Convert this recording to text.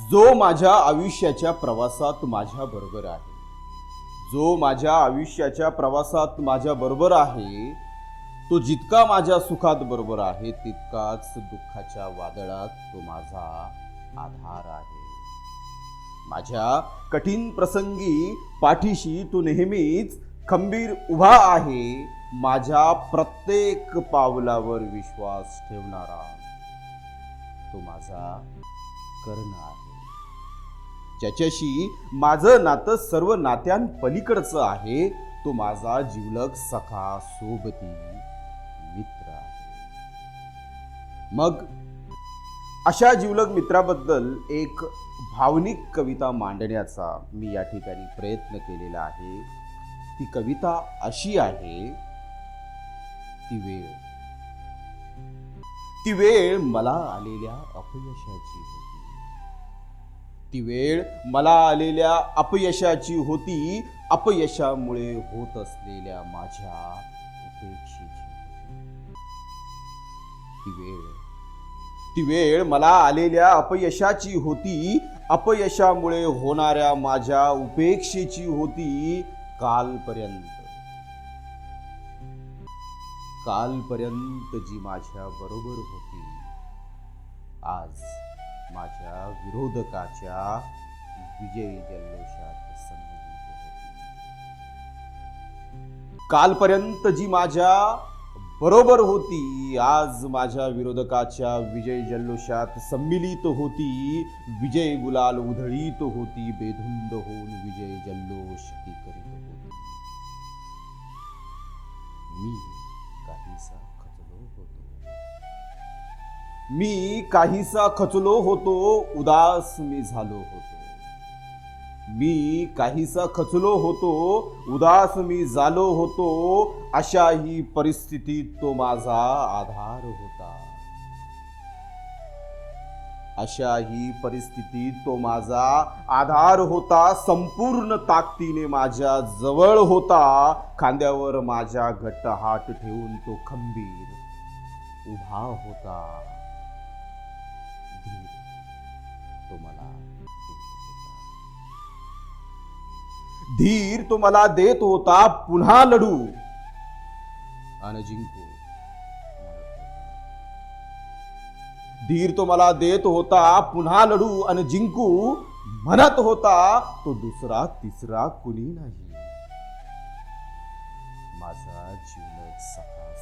जो माझ्या आयुष्याच्या प्रवासात माझ्या बरोबर आहे, जो माझ्या आयुष्याच्या प्रवासात माझ्या बरोबर आहे, तो जितका माझ्या सुखात बरोबर आहे तितकाच दुःखाच्या वादळात तो माझा आधार आहे. माझ्या कठीण प्रसंगी पाठीशी तो नेहमीच खंबीर उभा आहे. माझ्या प्रत्येक पावलावर विश्वास ठेवणारा तो माझा कर्ण आहे. ज्याच्याशी माझं नातं सर्व नात्यांपलीकडचं आहे, तो माझा जिवलग सखा सोबती मित्र आहे. मग अशा जिवलग मित्राबद्दल एक भावनिक कविता मांडण्याचा मी या ठिकाणी प्रयत्न केलेला आहे. ती कविता अशी आहे. ती वेळ मला आलेल्या अपयशाची होती. ती वेळ मला आलेल्या अपयशाची होती. अपयशामुळे होत असलेल्या माझ्या उपेक्षेची होती. ती वेळ मला आलेल्या अपयशाची होती. अपयशामुळे होणाऱ्या माझ्या उपेक्षेची होती. कालपर्यंत जी माझ्या बरोबर होती, आज माझ्या विरोधकाच्या विजय जल्लोषात सम्मिलित होती. कालपर्यंत जी माझ्या बरोबर होती, आज माझ्या विरोधकाच्या विजय जल्लोषात सम्मिलित होती. विजय गुलाल उधळीत होती. बेधुंद होऊन विजय जल्लोष ती करीत होती. मी काहीसा खचलो होतो. उदास मी झालो होतो. मी काहीसा खचलो होतो. उदास मी झालो होतो. अशाही परिस्थितीत तो माझा आधार होता. अशाही परिस्थितीत तो माझा आधार होता. संपूर्ण ताकदीने माझ्या जवळ होता. खांद्यावर माझ्या घट्ट हात ठेवून तो खंबीर उभा होता. धीर तो मला देत होता. पुन्हा लढू आणि जिंकू. धीर तो मला देत होता. पुन्हा लढू आणि जिंकू म्हणत होता. तो दुसरा तिसरा कुणी नाही, माझा जिवलग सखा